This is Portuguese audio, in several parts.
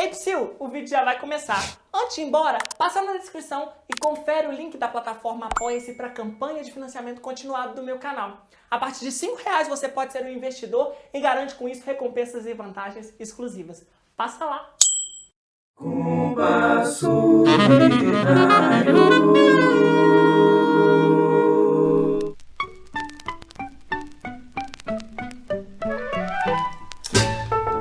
Ei, Psyu, o vídeo já vai começar. Antes de ir embora, passa na descrição e confere o link da plataforma Apoia-se para a campanha de financiamento continuado do meu canal. A partir de R$5 você pode ser um investidor e garante com isso recompensas e vantagens exclusivas. Passa lá! Compasso Binário.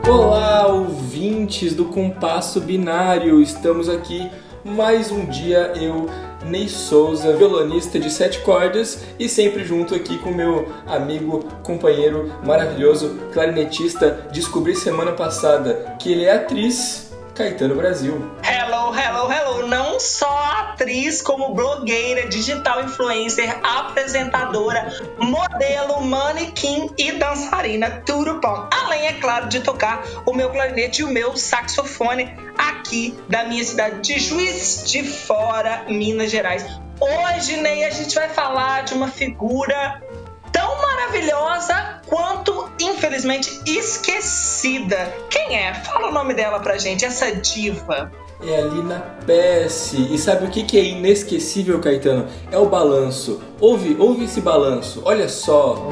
Olá, ouvintes do Compasso Binário! Estamos aqui mais um dia, eu, Ney Souza, violonista de 7 cordas e sempre junto aqui com meu amigo, companheiro maravilhoso, clarinetista. Descobri semana passada que ele é atriz, Caetano Brasil. Hello, hello, hello! Não só atriz, como blogueira, digital influencer, apresentadora, modelo, manequim e dançarina, tudo bom. Além, é claro, de tocar o meu clarinete e o meu saxofone aqui da minha cidade de Juiz de Fora, Minas Gerais. Hoje, Ney, a gente vai falar de uma figura tão maravilhosa quanto, infelizmente, esquecida. Quem é? Fala o nome dela pra gente, essa diva. É a Lina Pesce. E sabe o que é inesquecível, Caetano? É o balanço. Ouve esse balanço. Olha só.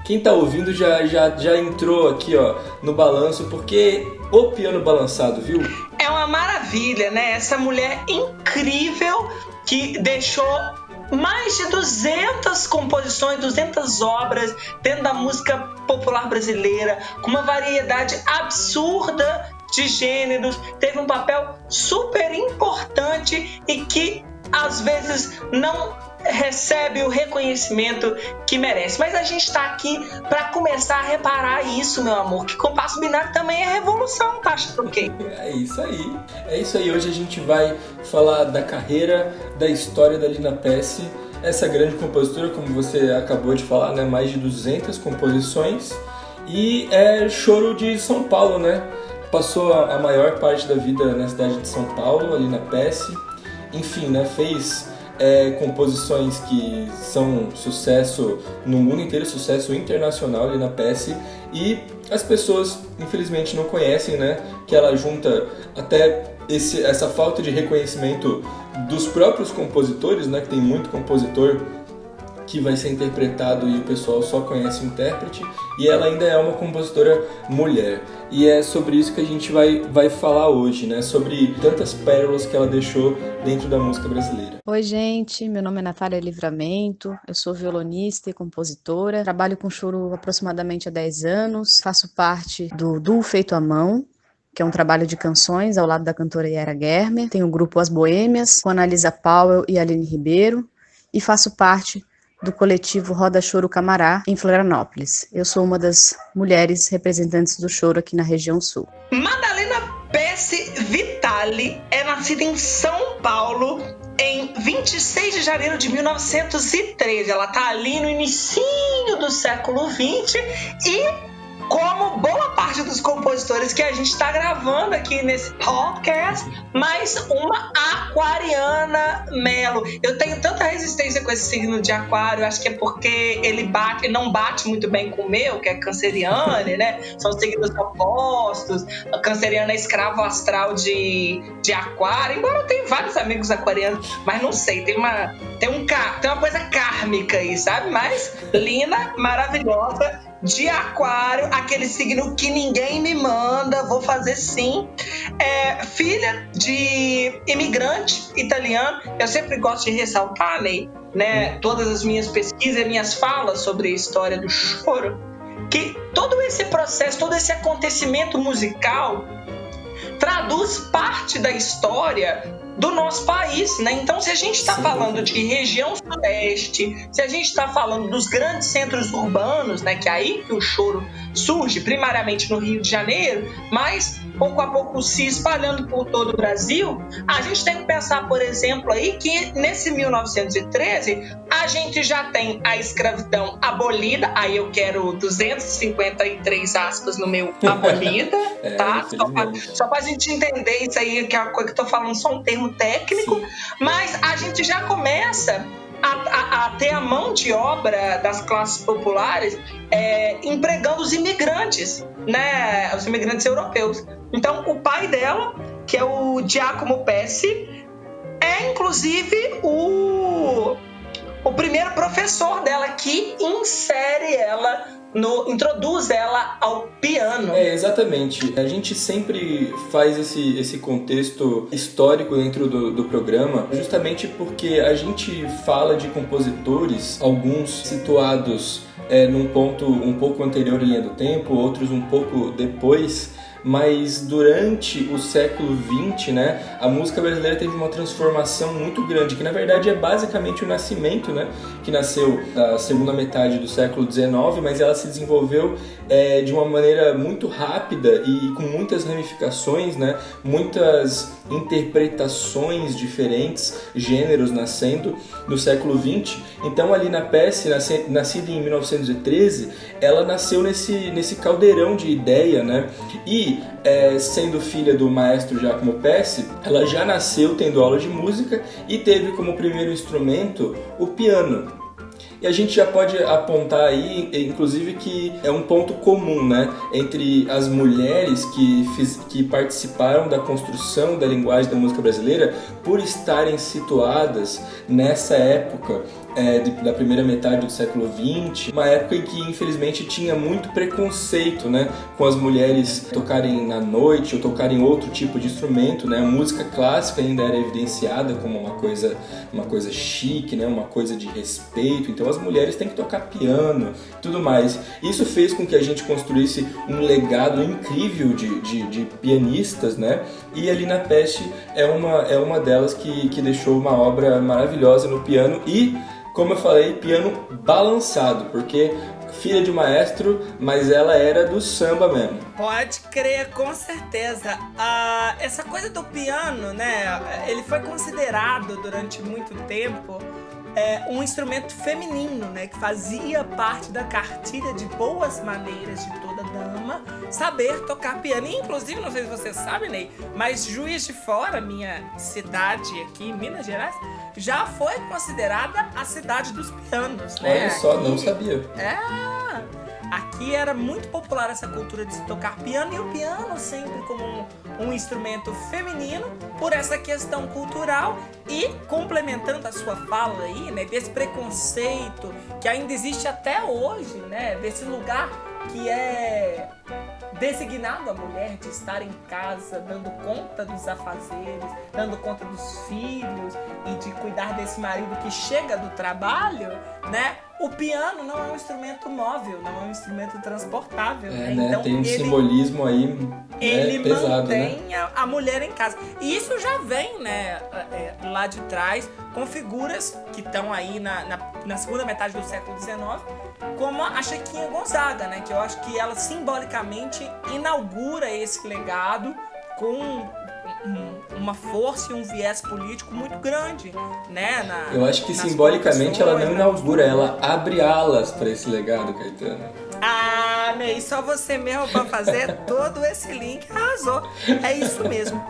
Quem tá ouvindo já entrou aqui, ó, no balanço, porque o piano balançado, viu? É uma maravilha, né? Essa mulher incrível que deixou mais de 200 composições, 200 obras dentro da música popular brasileira, com uma variedade absurda de gêneros, teve um papel super importante e que às vezes não recebe o reconhecimento que merece. Mas a gente está aqui para começar a reparar isso, meu amor, que compasso binário também é revolução, tá achando o quê? É isso aí. Hoje a gente vai falar da carreira, da história da Lina Pesce, essa grande compositora, como você acabou de falar, né? Mais de 200 composições, e é choro de São Paulo, né? Passou a maior parte da vida na cidade de São Paulo, a Lina Pesce. Enfim, né? Fez composições que são sucesso no mundo inteiro, sucesso internacional, Lina Pesce, e as pessoas infelizmente não conhecem, né, que ela junta até essa falta de reconhecimento dos próprios compositores, né, que tem muito compositor que vai ser interpretado e o pessoal só conhece o intérprete, e ela ainda é uma compositora mulher. E é sobre isso que a gente vai falar hoje, né? Sobre tantas pérolas que ela deixou dentro da música brasileira. Oi, gente, meu nome é Natália Livramento, eu sou violonista e compositora, trabalho com choro aproximadamente há 10 anos, faço parte do Duo Feito à Mão, que é um trabalho de canções ao lado da cantora Yara Germer, tenho o grupo As Boêmias, com a Analisa Powell e Aline Ribeiro, e faço parte do coletivo Roda Choro Camará, em Florianópolis. Eu sou uma das mulheres representantes do choro aqui na região sul. Madalena Pesce Vitali é nascida em São Paulo em 26 de janeiro de 1913. Ela está ali no inicinho do século XX e, como boa parte dos compositores que a gente está gravando aqui nesse podcast, mais uma aquariana Melo. Eu tenho tanta resistência com esse signo de aquário, acho que é porque ele não bate muito bem com o meu, que é canceriano, né? São signos opostos. A canceriana é escravo astral de aquário, embora eu tenha vários amigos aquarianos, mas não sei, tem uma coisa kármica aí, sabe? Mas Lina, maravilhosa, de aquário, aquele signo que ninguém me manda, vou fazer sim. Filha de imigrante italiano. Eu sempre gosto de ressaltar, né, todas as minhas pesquisas e minhas falas sobre a história do choro, que todo esse processo, todo esse acontecimento musical traduz parte da história do nosso país, né? Então, se a gente está falando de região sudeste, se a gente está falando dos grandes centros urbanos, né, que é aí que o choro surge, primariamente no Rio de Janeiro, mas pouco a pouco se espalhando por todo o Brasil, a gente tem que pensar, por exemplo, aí que nesse 1913 a gente já tem a escravidão abolida, aí eu quero 253 aspas no meu abolida, tá? Só pra gente entender isso aí, que é uma coisa que eu tô falando, só um termo técnico. Sim. Mas a gente já começa a ter a mão de obra das classes populares empregando os imigrantes, né? Os imigrantes europeus. Então, o pai dela, que é o Giacomo Pesce, é inclusive o primeiro professor dela que introduz ela ao piano. Exatamente. A gente sempre faz esse contexto histórico dentro do programa, justamente porque a gente fala de compositores, alguns situados num ponto um pouco anterior em linha do tempo, outros um pouco depois, mas durante o século XX, né, a música brasileira teve uma transformação muito grande, que na verdade é basicamente o nascimento, né, que nasceu na segunda metade do século XIX, mas ela se desenvolveu de uma maneira muito rápida e com muitas ramificações, né, muitas interpretações diferentes, gêneros nascendo no século XX. Então a Lina Pesce, nascida em 1913, ela nasceu nesse caldeirão de ideia, né, e sendo filha do maestro Giacomo Pesce, ela já nasceu tendo aula de música e teve como primeiro instrumento o piano. E a gente já pode apontar aí, inclusive, que é um ponto comum, né, entre as mulheres que participaram da construção da linguagem da música brasileira por estarem situadas nessa época da primeira metade do século XX, uma época em que infelizmente tinha muito preconceito, né, com as mulheres tocarem na noite ou tocarem outro tipo de instrumento, né? A música clássica ainda era evidenciada como uma coisa chique, né, uma coisa de respeito. Então as mulheres têm que tocar piano e tudo mais. Isso fez com que a gente construísse um legado incrível de pianistas, né? E a Lina Pesce é uma delas que deixou uma obra maravilhosa no piano e, como eu falei, piano balançado, porque filha de maestro, mas ela era do samba mesmo. Pode crer, com certeza. Essa coisa do piano, né, ele foi considerado durante muito tempo um instrumento feminino, né, que fazia parte da cartilha de boas maneiras de toda dama saber tocar piano. E, inclusive, não sei se você sabe, Ney, mas Juiz de Fora, minha cidade aqui em Minas Gerais, já foi considerada a cidade dos pianos, né? Olha só, aqui, não sabia. Aqui era muito popular essa cultura de se tocar piano, e o piano sempre como um instrumento feminino, por essa questão cultural. E complementando a sua fala aí, né, desse preconceito que ainda existe até hoje, né, desse lugar que é designado a mulher de estar em casa, dando conta dos afazeres, dando conta dos filhos e de cuidar desse marido que chega do trabalho, né? O piano não é um instrumento móvel, não é um instrumento transportável, né? Então, tem um simbolismo aí pesado, mantém, né? a mulher em casa. E isso já vem, né, lá de trás, com figuras que estão aí na segunda metade do século XIX, como a Chiquinha Gonzaga, né? Que eu acho que ela simbolicamente inaugura esse legado com uma força e um viés político muito grande, né? Eu acho que simbolicamente ela não inaugura, ela abre alas para esse legado, Caetano. Ney, só você mesmo para fazer todo esse link, arrasou. É isso mesmo.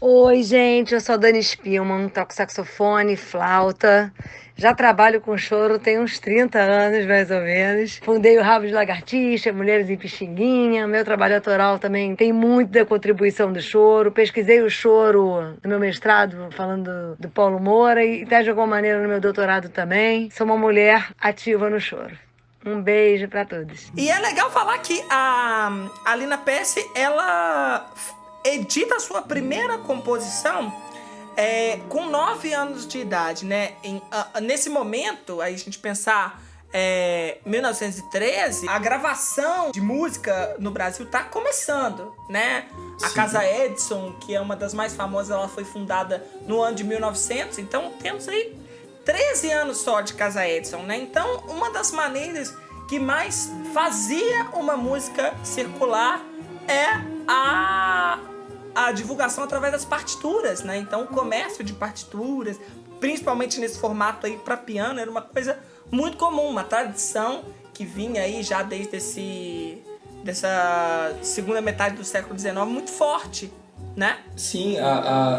Oi, gente, eu sou a Dani Spillman, toco saxofone, flauta. Já trabalho com choro tem uns 30 anos, mais ou menos. Fundei o Rabo de Lagartixa, Mulheres em Pixinguinha. Meu trabalho autoral também tem muita contribuição do choro. Pesquisei o choro no meu mestrado, falando do Paulo Moura, e até de alguma maneira no meu doutorado também. Sou uma mulher ativa no choro. Um beijo pra todos. E é legal falar que a Lina Pesce, ela edita a sua primeira composição com 9 anos de idade, né? Nesse momento, aí a gente pensar 1913, a gravação de música no Brasil tá começando, né? A Casa Edison, que é uma das mais famosas, ela foi fundada no ano de 1900, então temos aí 13 anos só de Casa Edison, né? Então, uma das maneiras que mais fazia uma música circular é a divulgação através das partituras, né? Então, o comércio de partituras, principalmente nesse formato aí para piano, era uma coisa muito comum, uma tradição que vinha aí já desde dessa segunda metade do século XIX muito forte, né? Sim,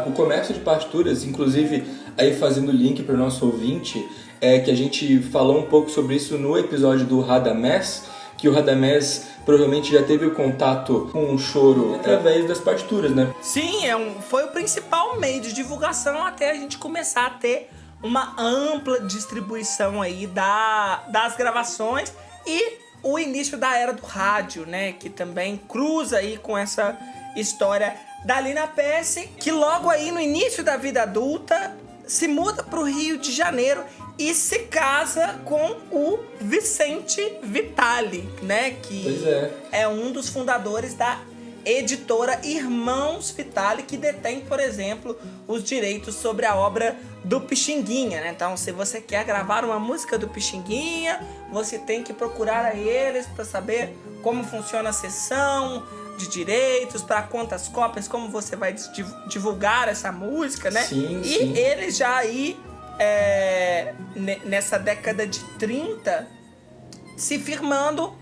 o comércio de partituras, inclusive aí fazendo link para o nosso ouvinte, que a gente falou um pouco sobre isso no episódio do Radamés, que o Radamés provavelmente já teve o contato com o choro através das partituras, né? Sim, foi o principal meio de divulgação até a gente começar a ter uma ampla distribuição aí das gravações e o início da era do rádio, né? Que também cruza aí com essa história da Lina Pesce, que logo aí no início da vida adulta se muda para o Rio de Janeiro e se casa com o Vicente Vitali, né? Que é um dos fundadores da editora Irmãos Vitali, que detém, por exemplo, os direitos sobre a obra do Pixinguinha, né? Então, se você quer gravar uma música do Pixinguinha, você tem que procurar a eles para saber como funciona a cessão de direitos, para quantas cópias, como você vai divulgar essa música, né? Sim, e sim. eles já aí, nessa década de 30, se firmando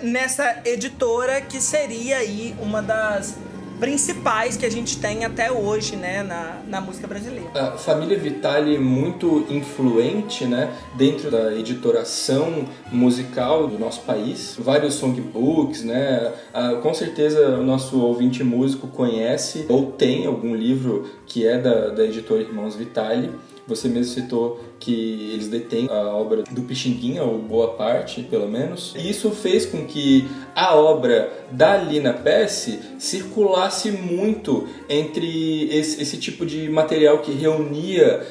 nessa editora que seria aí uma das principais que a gente tem até hoje, né, na música brasileira. A família Vitali é muito influente, né, dentro da editoração musical do nosso país. Vários songbooks, né, com certeza o nosso ouvinte músico conhece ou tem algum livro que é da editora Irmãos Vitali. Você mesmo citou que eles detêm a obra do Pixinguinha, ou boa parte, pelo menos. E isso fez com que a obra da Lina Pesce circulasse muito entre esse tipo de material que reunia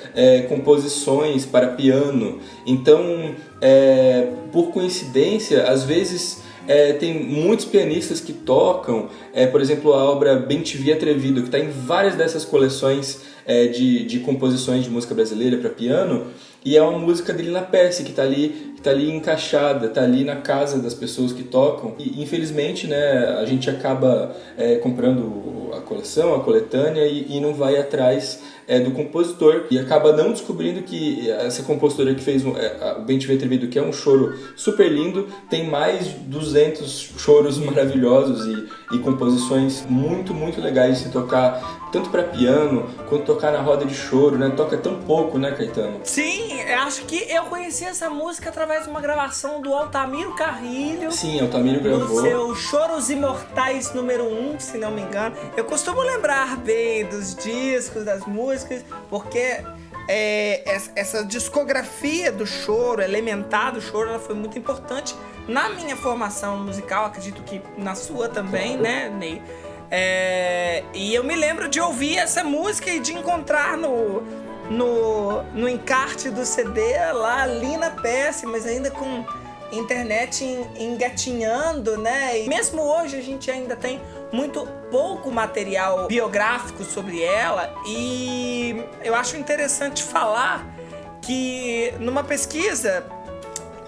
composições para piano. Então, por coincidência, às vezes tem muitos pianistas que tocam, por exemplo, a obra Bem Te Vi Atrevido, que está em várias dessas coleções de composições de música brasileira para piano, e é uma música de Lina Pesce que está ali encaixada, está ali na casa das pessoas que tocam. E infelizmente, né, a gente acaba comprando a coleção, a coletânea, e não vai atrás do compositor, e acaba não descobrindo que essa compositora que fez o Bem Te Vi Atrevido, que é um choro super lindo, tem mais de 200 choros maravilhosos e composições muito, muito legais de se tocar, tanto para piano quanto tocar na roda de choro, né? Toca tão pouco, né, Caetano? Sim, eu acho que eu conheci essa música através de uma gravação do Altamiro Carrilho. Sim, Altamiro gravou. No seu Choros Imortais número 1, se não me engano. Eu costumo lembrar bem dos discos, das músicas, porque essa discografia do choro, elementar do choro, ela foi muito importante na minha formação musical, acredito que na sua também, né, Ney? E eu me lembro de ouvir essa música e de encontrar no encarte do CD lá Lina Pesce, mas ainda com internet engatinhando, né? E mesmo hoje a gente ainda tem muito pouco material biográfico sobre ela, e eu acho interessante falar que numa pesquisa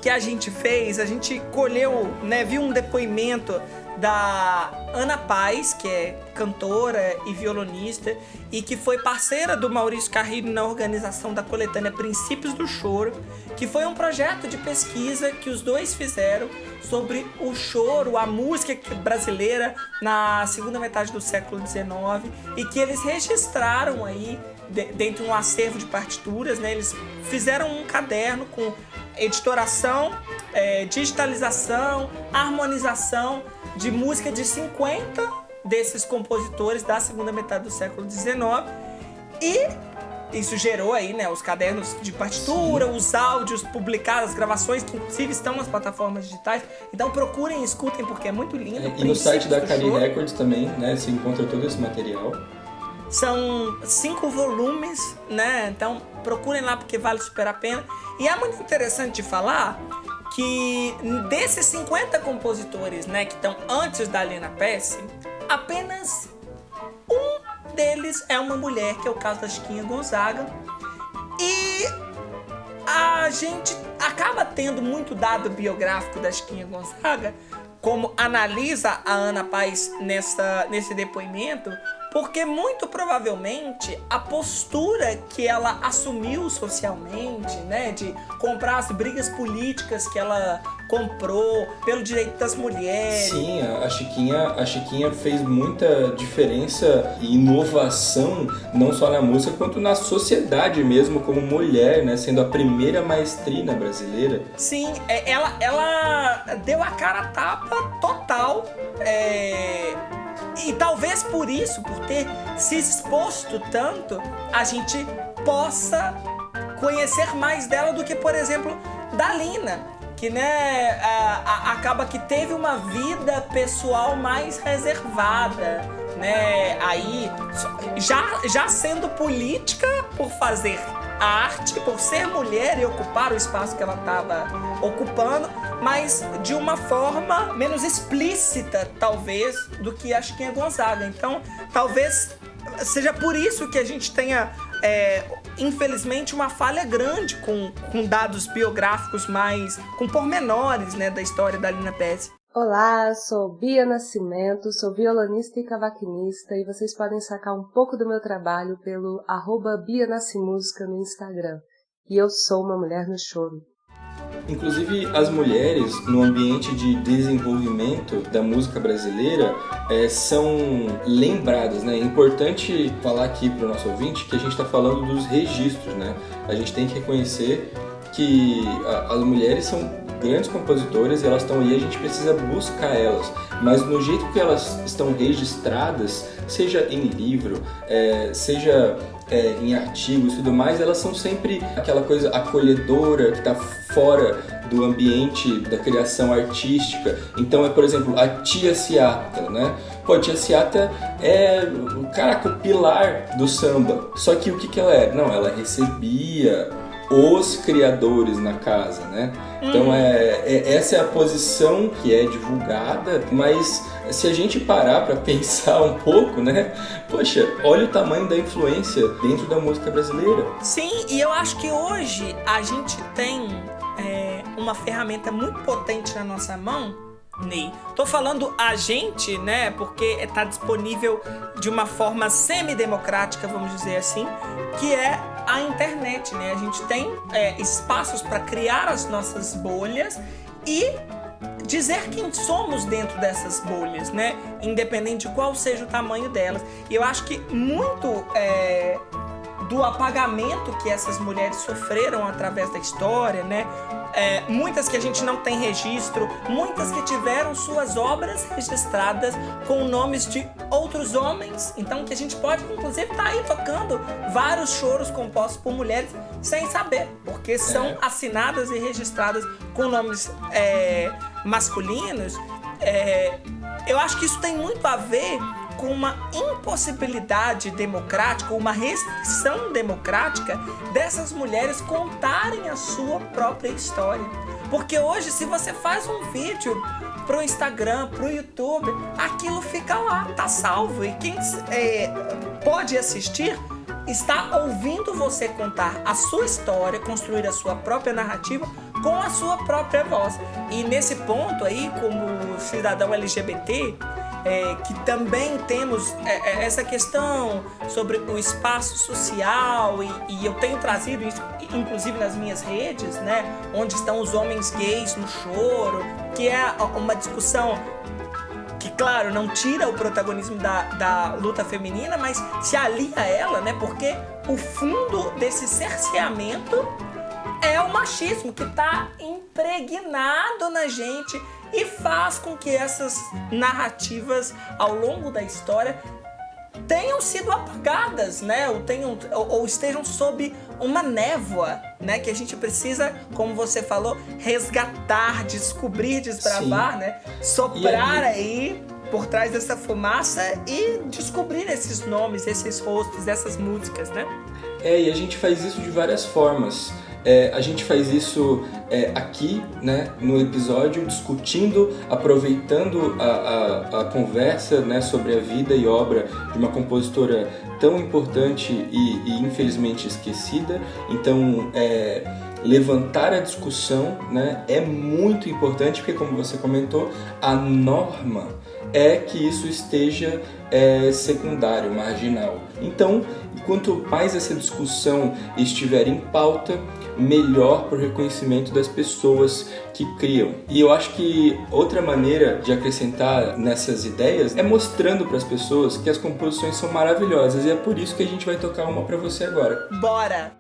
que a gente fez, a gente colheu, né, viu um depoimento da Ana Paz, que é cantora e violonista e que foi parceira do Maurício Carrilho na organização da coletânea Princípios do Choro, que foi um projeto de pesquisa que os dois fizeram sobre o choro, a música brasileira na segunda metade do século XIX, e que eles registraram aí dentro de um acervo de partituras, né? Eles fizeram um caderno com editoração, digitalização, harmonização de música de 50 desses compositores da segunda metade do século XIX, e isso gerou aí, né, os cadernos de partitura, os áudios publicados, as gravações que inclusive estão nas plataformas digitais. Então procurem e escutem, porque é muito lindo. E no site da Cari Records também, né, se encontra todo esse material. São 5 volumes, né? Então procurem lá, porque vale super a pena. E é muito interessante de falar que desses 50 compositores, né, que estão antes da Lina Pesce, apenas um deles é uma mulher, que é o caso da Chiquinha Gonzaga. E a gente acaba tendo muito dado biográfico da Chiquinha Gonzaga, como analisa a Ana Paz nesse depoimento, porque muito provavelmente a postura que ela assumiu socialmente, né, de comprar as brigas políticas que ela comprou, pelo direito das mulheres. Sim, a Chiquinha fez muita diferença e inovação, não só na música, quanto na sociedade mesmo, como mulher, né? Sendo a primeira maestrina brasileira. Sim, ela deu a cara a tapa total. E talvez por isso, por ter se exposto tanto, a gente possa conhecer mais dela do que, por exemplo, da Lina, que, né, acaba que teve uma vida pessoal mais reservada, né? Aí, já sendo política por fazer arte, por ser mulher e ocupar o espaço que ela estava ocupando, mas de uma forma menos explícita, talvez, do que a Chiquinha Gonzaga. Então, talvez seja por isso que a gente tenha, infelizmente, uma falha grande com dados biográficos mais, com pormenores, né, da história da Lina Pesce. Olá, sou Bia Nascimento, sou violonista e cavaquinista e vocês podem sacar um pouco do meu trabalho pelo @BiaNasciMúsica no Instagram. E eu sou uma mulher no choro. Inclusive, as mulheres, no ambiente de desenvolvimento da música brasileira, são lembradas, né? É importante falar aqui para o nosso ouvinte que a gente está falando dos registros, né? A gente tem que reconhecer que as mulheres são grandes compositoras e elas estão aí, a gente precisa buscar elas, mas no jeito que elas estão registradas, seja em livro, seja em artigos e tudo mais, elas são sempre aquela coisa acolhedora que está fora do ambiente da criação artística. Então por exemplo, a Tia Ciata, né? Pô, a Tia Ciata é o pilar do samba, só que o que ela é? Não, ela recebia os criadores na casa, né? Então essa é a posição que é divulgada, mas se a gente parar para pensar um pouco, né? Poxa, olha o tamanho da influência dentro da música brasileira. Sim, e eu acho que hoje a gente tem uma ferramenta muito potente na nossa mão, Ney. Tô falando a gente, né? Porque tá disponível de uma forma semi-democrática, vamos dizer assim, que é a internet, né? A gente tem espaços para criar as nossas bolhas e dizer quem somos dentro dessas bolhas, né? Independente de qual seja o tamanho delas. E eu acho que muito do apagamento que essas mulheres sofreram através da história, né? Muitas que a gente não tem registro, muitas que tiveram suas obras registradas com nomes de outros homens, então que a gente pode inclusive estar aí tocando vários choros compostos por mulheres sem saber, porque são assinadas e registradas com nomes masculinos. Eu acho que isso tem muito a ver com uma impossibilidade democrática, uma restrição democrática dessas mulheres contarem a sua própria história. Porque hoje, se você faz um vídeo pro Instagram, pro YouTube, aquilo fica lá, tá salvo. E quem pode assistir está ouvindo você contar a sua história, construir a sua própria narrativa com a sua própria voz. E nesse ponto aí, como cidadão LGBT, que também temos essa questão sobre o espaço social e eu tenho trazido isso inclusive nas minhas redes, né, onde estão os homens gays no choro, que é uma discussão que, claro, não tira o protagonismo da luta feminina, mas se alia a ela, né, porque o fundo desse cerceamento é o machismo que está impregnado na gente e faz com que essas narrativas ao longo da história tenham sido apagadas, né? Ou estejam sob uma névoa, né? Que a gente precisa, como você falou, resgatar, descobrir, desbravar, sim, né? Soprar aí por trás dessa fumaça e descobrir esses nomes, esses rostos, essas músicas, né? E a gente faz isso de várias formas. A gente faz isso aqui, né, no episódio, discutindo, aproveitando a conversa, né, sobre a vida e obra de uma compositora tão importante e infelizmente esquecida. Então, levantar a discussão, né, é muito importante, porque, como você comentou, a norma é que isso esteja secundário, marginal. Então, quanto mais essa discussão estiver em pauta, melhor para o reconhecimento das pessoas que criam. E eu acho que outra maneira de acrescentar nessas ideias é mostrando para as pessoas que as composições são maravilhosas, e é por isso que a gente vai tocar uma para você agora. Bora!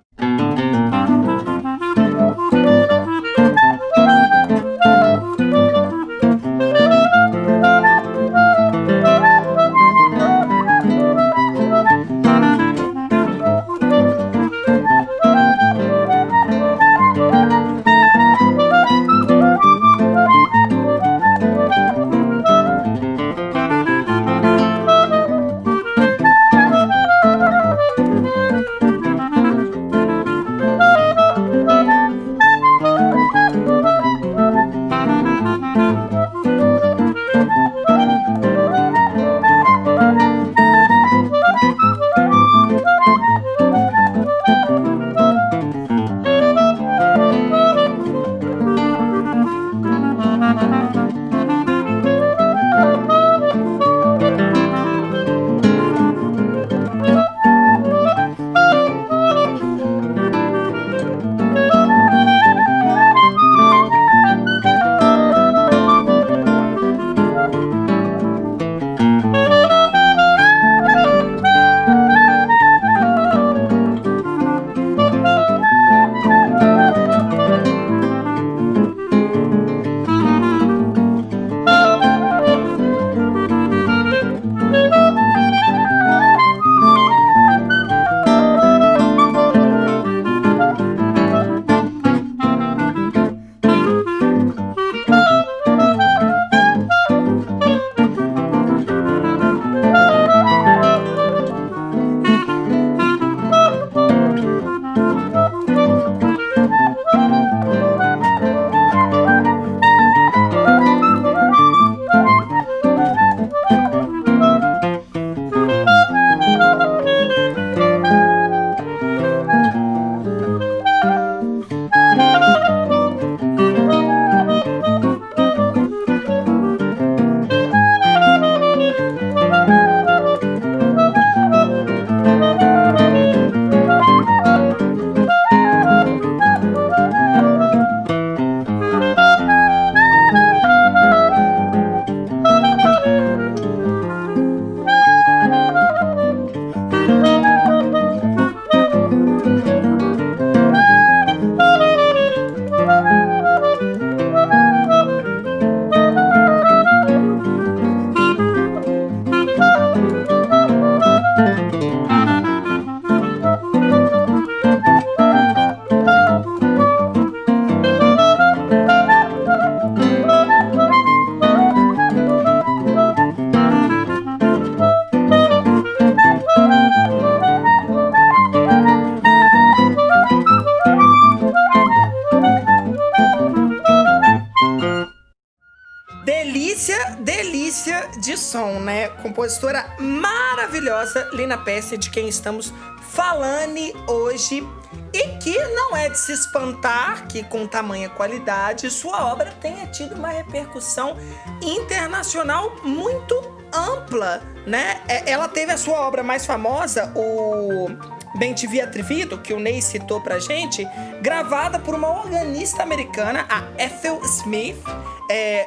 Delícia de som, né? Compositora maravilhosa, Lina Pesce, de quem estamos falando hoje. E que não é de se espantar que, com tamanha qualidade, sua obra tenha tido uma repercussão internacional muito ampla, né? Ela teve a sua obra mais famosa, o Bem Te Vi Atrevido, que o Ney citou pra gente, gravada por uma organista americana, a Ethel Smith,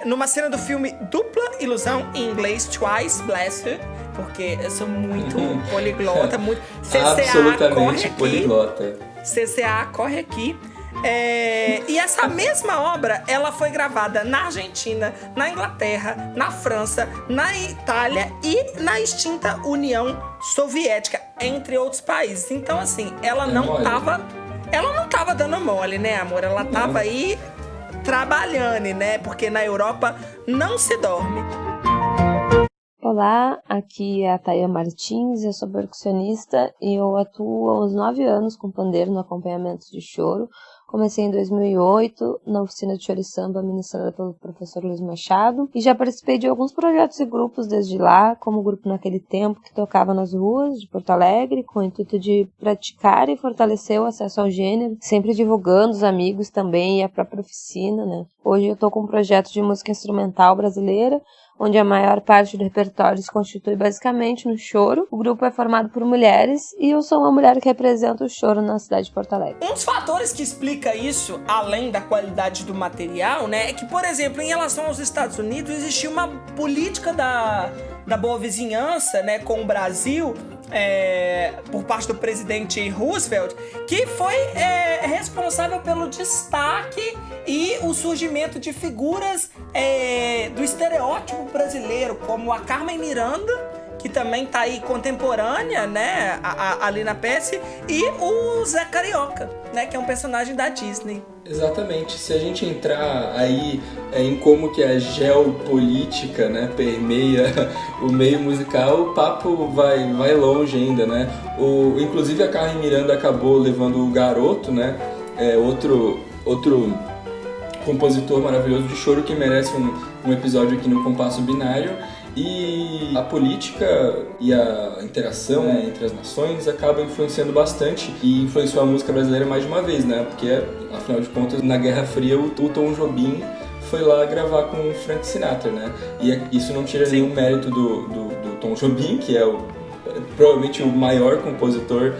numa cena do filme Dupla Ilusão, em inglês Twice Blessed, porque eu sou muito poliglota, muito... Absolutamente poliglota. CCA corre aqui. E essa mesma obra, ela foi gravada na Argentina, na Inglaterra, na França, na Itália e na extinta União Soviética, entre outros países. Então, assim, ela não tava dando mole, né, amor? Ela tava aí trabalhando, né? Porque na Europa não se dorme. Olá, aqui é a Thaia Martins, eu sou percussionista e eu atuo há uns 9 anos com pandeiro no acompanhamento de choro. Comecei em 2008 na oficina de choro e samba ministrada pelo professor Luiz Machado e já participei de alguns projetos e grupos desde lá, como o grupo Naquele Tempo, que tocava nas ruas de Porto Alegre com o intuito de praticar e fortalecer o acesso ao gênero, sempre divulgando os amigos também e a própria oficina, né? Hoje eu estou com um projeto de música instrumental brasileira, onde a maior parte do repertório se constitui basicamente no choro. O grupo é formado por mulheres e eu sou uma mulher que representa o choro na cidade de Porto Alegre. Um dos fatores que explica isso, além da qualidade do material, né, é que, por exemplo, em relação aos Estados Unidos, existia uma política da boa vizinhança, né, com o Brasil, por parte do presidente Roosevelt, que foi responsável pelo destaque e o surgimento de figuras do estereótipo brasileiro, como a Carmen Miranda, que também tá aí contemporânea, né, ali na peça, e o Zé Carioca, né, que é um personagem da Disney. Exatamente. Se a gente entrar aí em como que a geopolítica, né, permeia o meio musical, o papo vai longe ainda, né? Inclusive a Carmen Miranda acabou levando o Garoto, né, outro compositor maravilhoso de choro que merece um episódio aqui no Compasso Binário. E a política e a interação, né, entre as nações acaba influenciando bastante e influenciou a música brasileira mais de uma vez, né? Porque, afinal de contas, na Guerra Fria, o Tom Jobim foi lá gravar com o Frank Sinatra, né? E isso não tira nenhum mérito do Tom Jobim, que é provavelmente o maior compositor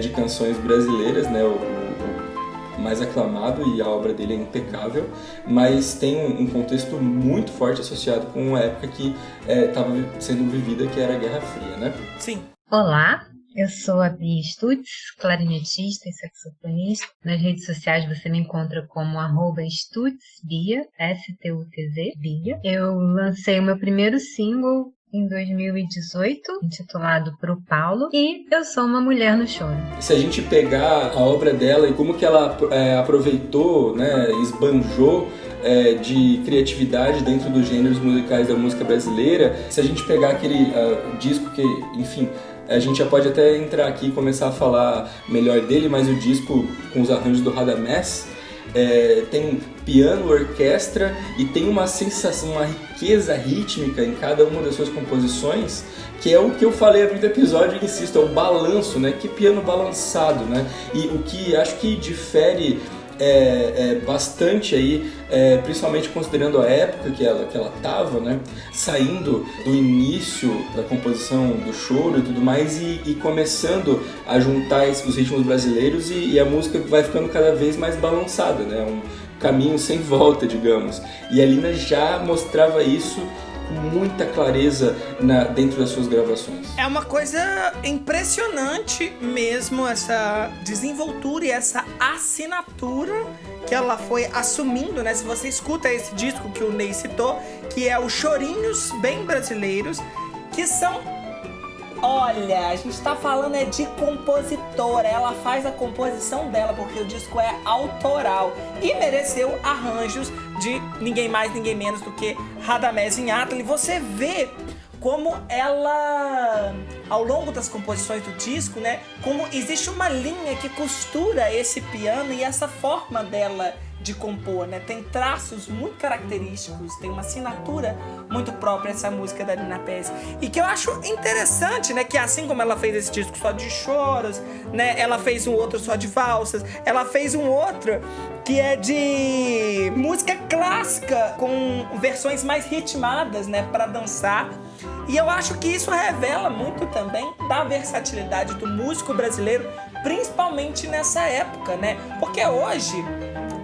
de canções brasileiras, né? O mais aclamado, e a obra dele é impecável, mas tem um contexto muito forte associado com uma época que estava sendo vivida, que era a Guerra Fria, né? Sim. Olá, eu sou a Bia Stutz, clarinetista e saxofonista. Nas redes sociais você me encontra como @StutzBia, S-T-U-T-Z, Bia. Eu lancei o meu primeiro single em 2018, intitulado Pro Paulo, e eu sou uma mulher no choro. Se a gente pegar a obra dela e como que ela aproveitou, né, esbanjou de criatividade dentro dos gêneros musicais da música brasileira, se a gente pegar aquele disco que, enfim, a gente já pode até entrar aqui e começar a falar melhor dele, mas o disco com os arranjos do Radamés, tem piano, orquestra e tem uma sensação, uma riqueza rítmica em cada uma das suas composições, que é o que eu falei no episódio e insisto, é o balanço, né? Que piano balançado, né? E o que acho que difere bastante aí, principalmente considerando a época que ela tava, né, saindo do início da composição do choro e tudo mais e começando a juntar os ritmos brasileiros e a música vai ficando cada vez mais balançada, né, um caminho sem volta, digamos. E a Lina já mostrava isso com muita clareza dentro das suas gravações. É uma coisa impressionante mesmo, essa desenvoltura e essa assinatura que ela foi assumindo, né? Se você escuta esse disco que o Ney citou, que é os chorinhos bem brasileiros, que são... Olha, a gente tá falando de compositora, ela faz a composição dela, porque o disco é autoral e mereceu arranjos de ninguém mais, ninguém menos do que Radamés Inátali. Você vê como ela, ao longo das composições do disco, né, como existe uma linha que costura esse piano e essa forma dela de compor, né? Tem traços muito característicos, tem uma assinatura muito própria essa música da Lina Pesce. E que eu acho interessante, né, que assim como ela fez esse disco só de choros, né, ela fez um outro só de valsas, ela fez um outro que é de música clássica com versões mais ritmadas, né, para dançar. E eu acho que isso revela muito também da versatilidade do músico brasileiro, principalmente nessa época, né? Porque hoje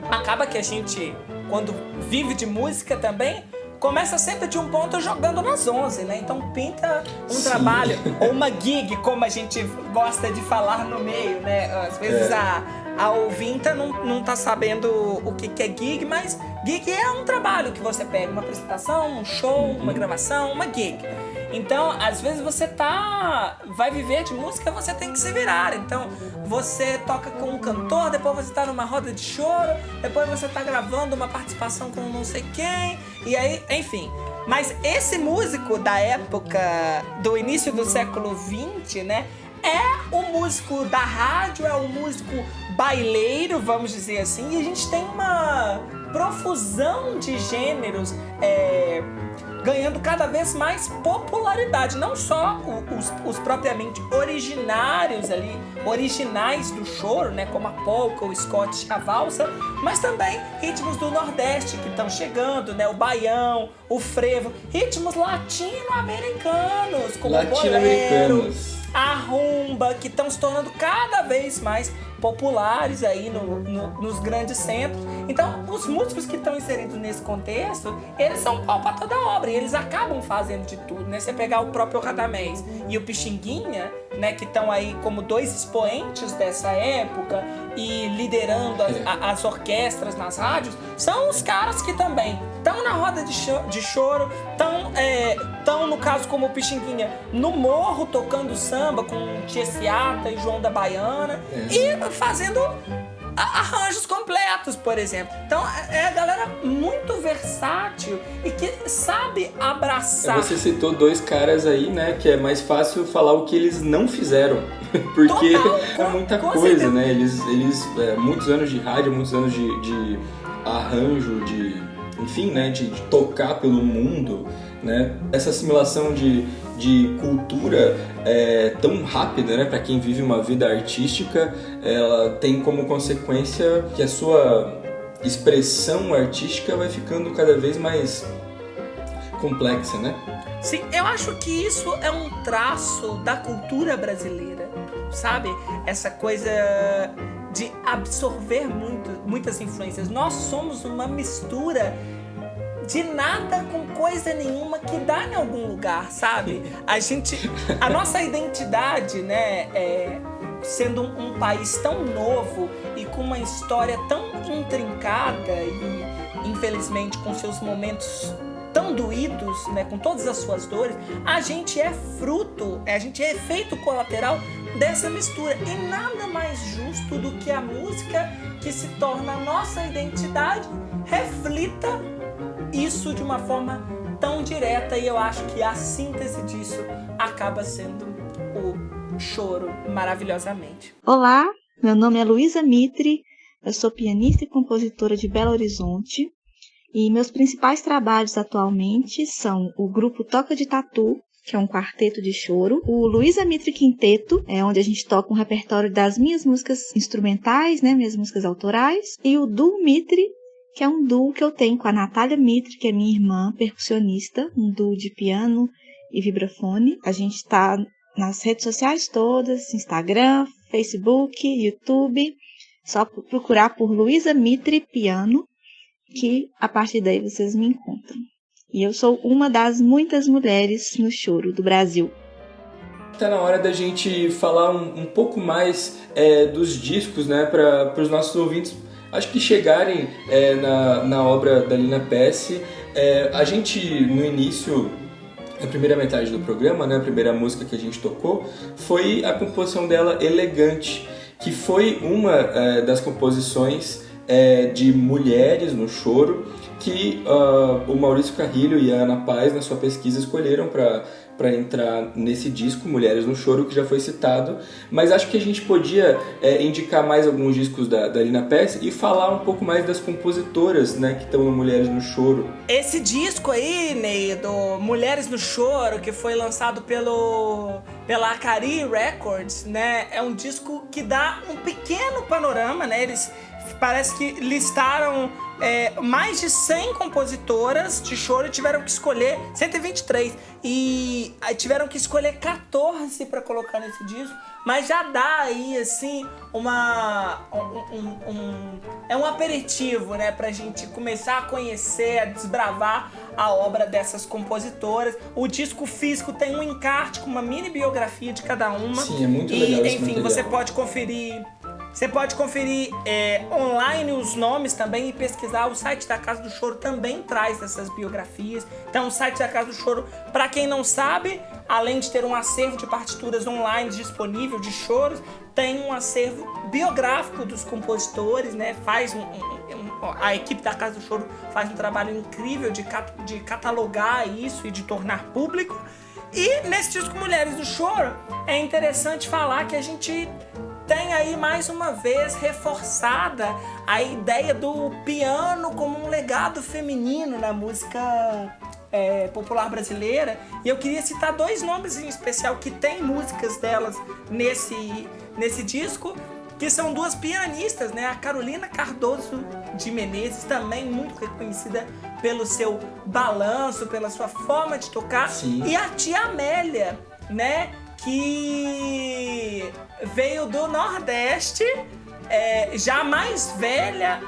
acaba que a gente, quando vive de música também, começa sempre de um ponto jogando nas 11, né? Então pinta um trabalho, ou uma gig, como a gente gosta de falar no meio, né? Às vezes a ouvinta não tá sabendo o que é gig, mas gig é um trabalho que você pega, uma apresentação, um show, uma gravação, uma gig. Então, às vezes você vai viver de música, você tem que se virar. Então, você toca com um cantor, depois você tá numa roda de choro, depois você tá gravando uma participação com não sei quem, e aí, enfim. Mas esse músico da época, do início do século XX, né, é o músico da rádio, é o músico baileiro, vamos dizer assim, e a gente tem uma profusão de gêneros ganhando cada vez mais popularidade. Não só os propriamente originais do choro, né, como a polca, o Scottish, a valsa, mas também ritmos do Nordeste que estão chegando, né, o baião, o frevo, ritmos latino-americanos, como o bolero, a rumba, que estão se tornando cada vez mais populares aí nos grandes centros. Então, os músicos que estão inseridos nesse contexto, eles são pau pra toda obra, e eles acabam fazendo de tudo, né? Você pegar o próprio Radamés e o Pixinguinha, né, que estão aí como dois expoentes dessa época e liderando as orquestras nas rádios, são os caras que também estão na roda de choro, estão, no caso como o Pixinguinha, no morro tocando samba com Tia Seata e João da Baiana, e fazendo arranjos completos, por exemplo. Então é a galera muito versátil e que sabe abraçar. Você citou dois caras aí, né, que é mais fácil falar o que eles não fizeram, porque é muita coisa, né? Eles muitos anos de rádio, muitos anos de arranjo, enfim, né, de tocar pelo mundo, né? Essa assimilação de cultura tão rápida, né, para quem vive uma vida artística, ela tem como consequência que a sua expressão artística vai ficando cada vez mais complexa, né? Sim, eu acho que isso é um traço da cultura brasileira, sabe? Essa coisa de absorver muitas influências. Nós somos uma mistura de nada com coisa nenhuma que dá em algum lugar, sabe? A nossa identidade, né, sendo um país tão novo e com uma história tão intrincada e, infelizmente, com seus momentos tão doídos, né, com todas as suas dores, a gente é fruto, a gente é efeito colateral dessa mistura. E nada mais justo do que a música que se torna a nossa identidade reflita isso de uma forma tão direta, e eu acho que a síntese disso acaba sendo o choro, maravilhosamente. Olá, meu nome é Luísa Mitre, eu sou pianista e compositora de Belo Horizonte, e meus principais trabalhos atualmente são o grupo Toca de Tatu, que é um quarteto de choro, o Luísa Mitre Quinteto, onde a gente toca um repertório das minhas músicas instrumentais, né, minhas músicas autorais, e o Duo Mitre, que é um duo que eu tenho com a Natália Mitre, que é minha irmã percussionista, um duo de piano e vibrafone. A gente está nas redes sociais todas, Instagram, Facebook, YouTube, só procurar por Luísa Mitre Piano, que a partir daí vocês me encontram. E eu sou uma das muitas mulheres no choro do Brasil. Está na hora da gente falar um pouco mais dos discos, né, para os nossos ouvintes, acho que chegarem na obra da Lina Pesce. A gente, no início, na primeira metade do programa, né, a primeira música que a gente tocou, foi a composição dela, Elegante, que foi uma das composições de mulheres no choro, que o Maurício Carrilho e a Ana Paz, na sua pesquisa, escolheram para entrar nesse disco, Mulheres no Choro, que já foi citado. Mas acho que a gente podia indicar mais alguns discos da Lina Pesce e falar um pouco mais das compositoras, né, que estão no Mulheres no Choro. Esse disco aí, Ney, do Mulheres no Choro, que foi lançado pela Acari Records, né, é um disco que dá um pequeno panorama, né, eles parece que listaram mais de 100 compositoras de choro e tiveram que escolher 123 e tiveram que escolher 14 para colocar nesse disco, mas já dá aí assim um aperitivo, né, pra gente começar a conhecer, a desbravar a obra dessas compositoras. O disco físico tem um encarte com uma mini biografia de cada uma. Sim, é muito legal. E enfim, você pode conferir Você pode conferir online os nomes também e pesquisar. O site da Casa do Choro também traz essas biografias. Então, o site da Casa do Choro, para quem não sabe, além de ter um acervo de partituras online disponível de choros, tem um acervo biográfico dos compositores, né? A equipe da Casa do Choro faz um trabalho incrível de catalogar isso e de tornar público. E nesse disco Mulheres do Choro, é interessante falar que a gente tem aí mais uma vez reforçada a ideia do piano como um legado feminino na música popular brasileira. E eu queria citar 2 nomes em especial que tem músicas delas nesse disco, que são 2 pianistas, né? A Carolina Cardoso de Menezes, também muito reconhecida pelo seu balanço, pela sua forma de tocar. Sim. E a tia Amélia, né? Que veio do Nordeste, já mais velha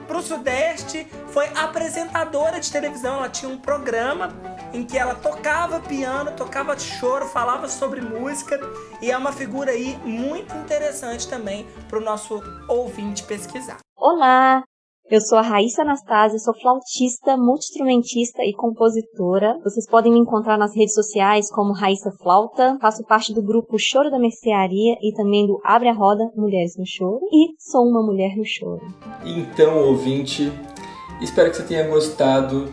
pro Sudeste, foi apresentadora de televisão. Ela tinha um programa em que ela tocava piano, tocava choro, falava sobre música, e é uma figura aí muito interessante também pro nosso ouvinte pesquisar. Olá! Eu sou a Raíssa Anastasia, sou flautista, multi-instrumentista e compositora. Vocês podem me encontrar nas redes sociais como Raíssa Flauta. Faço parte do grupo Choro da Mercearia e também do Abre a Roda Mulheres no Choro. E sou uma mulher no choro. Então, ouvinte, espero que você tenha gostado.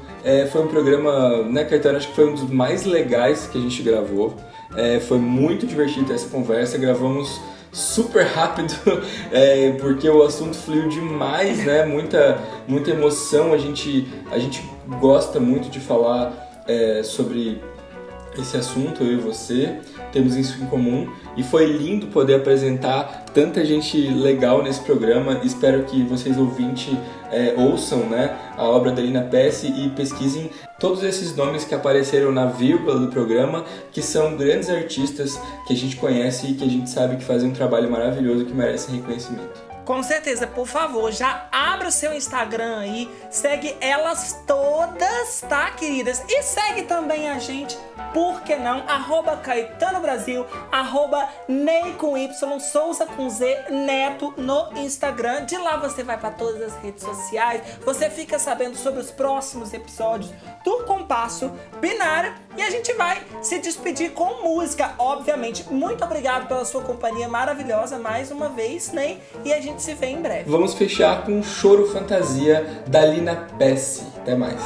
Foi um programa, né, Caetano? Acho que foi um dos mais legais que a gente gravou. Foi muito divertido essa conversa. Gravamos super rápido, porque o assunto fluiu demais, né? Muita emoção. A gente gosta muito de falar sobre esse assunto, eu e você. Temos isso em comum. E foi lindo poder apresentar tanta gente legal nesse programa. Espero que vocês, ouvintes, ouçam, né, a obra da Lina Pesce e pesquisem todos esses nomes que apareceram na vírgula do programa, que são grandes artistas que a gente conhece e que a gente sabe que fazem um trabalho maravilhoso que merece reconhecimento. Com certeza, por favor, já abra o seu Instagram aí, segue elas todas, tá, queridas? E segue também a gente, por que não? @Caetano Brasil, @Ney com Y, Souza com Z, Neto no Instagram. De lá você vai para todas as redes sociais, você fica sabendo sobre os próximos episódios do Compasso Binário e a gente vai se despedir com música, obviamente. Muito obrigado pela sua companhia maravilhosa mais uma vez, Ney, e a gente se vê em breve. Vamos fechar com Choro Fantasia da Lina Pesce. Até mais.